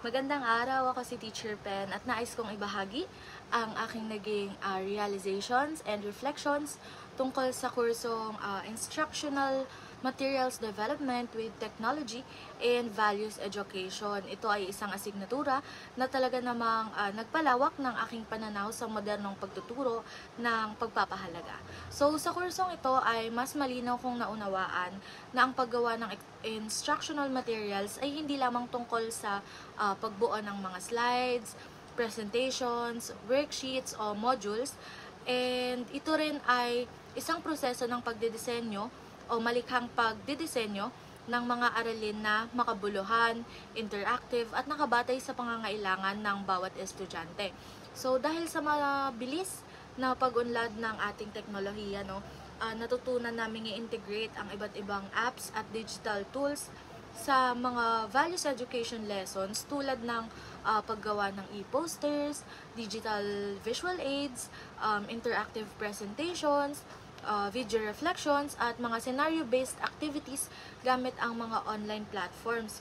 Magandang araw, ako si Teacher Pen at nais kong ibahagi ang aking naging realizations and reflections tungkol sa kursong Instructional Materials Development with Technology and Values Education. Ito ay isang asignatura na talaga namang nagpalawak ng aking pananaw sa modernong pagtuturo ng pagpapahalaga. So sa kursong ito ay mas malinaw kong naunawaan na ang paggawa ng instructional materials ay hindi lamang tungkol sa pagbuo ng mga slides, presentations, worksheets o modules, and ito rin ay isang proseso ng pagdidisenyo o malikhang pagdidisenyo ng mga aralin na makabuluhan, interactive at nakabatay sa pangangailangan ng bawat estudyante. So dahil sa mabilis na pag-unlad ng ating teknolohiya, natutunan namin i-integrate ang iba't ibang apps at digital tools sa mga values education lessons tulad ng paggawa ng e-posters, digital visual aids, interactive presentations, video reflections, at mga scenario-based activities gamit ang mga online platforms.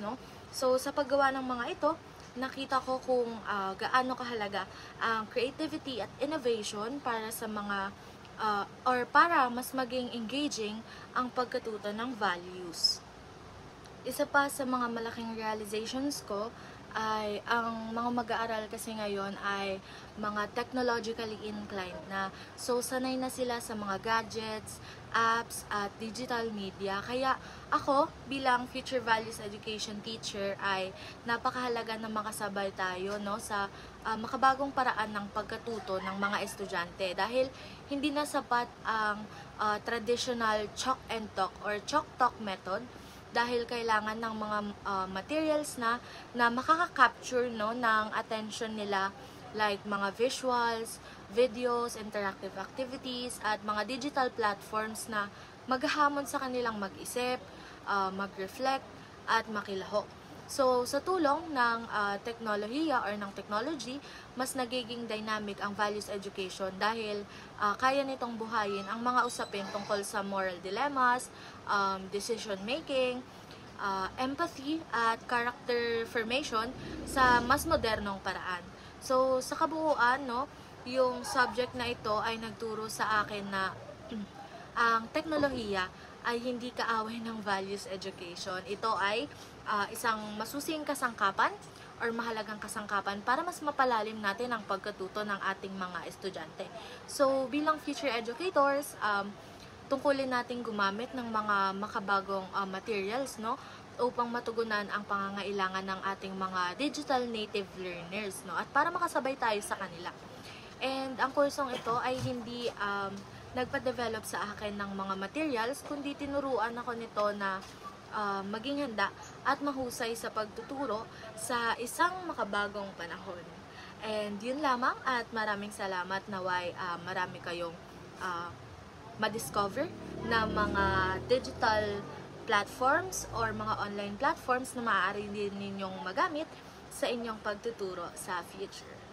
So, sa paggawa ng mga ito, nakita ko kung gaano kahalaga ang creativity at innovation para sa mga or para mas maging engaging ang pagkatuto ng values. Isa pa sa mga malaking realizations ko ay ang mga mag-aaral kasi ngayon ay mga technologically inclined na. So, sanay na sila sa mga gadgets, apps, at digital media. Kaya ako, bilang Future Values Education teacher, ay napakahalaga na makasabay tayo sa makabagong paraan ng pagkatuto ng mga estudyante. Dahil hindi na sapat ang traditional chalk and talk or chalk-talk method, dahil kailangan ng mga materials na makaka-capture ng attention nila, like mga visuals, videos, interactive activities, at mga digital platforms na maghahamon sa kanilang mag-isip, mag-reflect, at makilahok. So, sa tulong ng teknolohiya or ng technology, mas nagiging dynamic ang values education dahil kaya nitong buhayin ang mga usapin tungkol sa moral dilemmas, decision making, empathy, at character formation sa mas modernong paraan. So, sa kabuuan, yung subject na ito ay nagturo sa akin na ang teknolohiya ay hindi kaaway ng values education. Ito ay isang masusing kasangkapan or mahalagang kasangkapan para mas mapalalim natin ang pagkatuto ng ating mga estudyante. So, bilang future educators, tungkulin natin gumamit ng mga makabagong materials upang matugunan ang pangangailangan ng ating mga digital native learners at para makasabay tayo sa kanila. And ang kursong ito ay hindi nagpa-develop sa akin ng mga materials, kundi tinuruan ako nito na maging handa at mahusay sa pagtuturo sa isang makabagong panahon. And yun lamang, at maraming salamat. Naway marami kayong ma-discover na mga digital platforms or mga online platforms na maaari din ninyong magamit sa inyong pagtuturo sa future.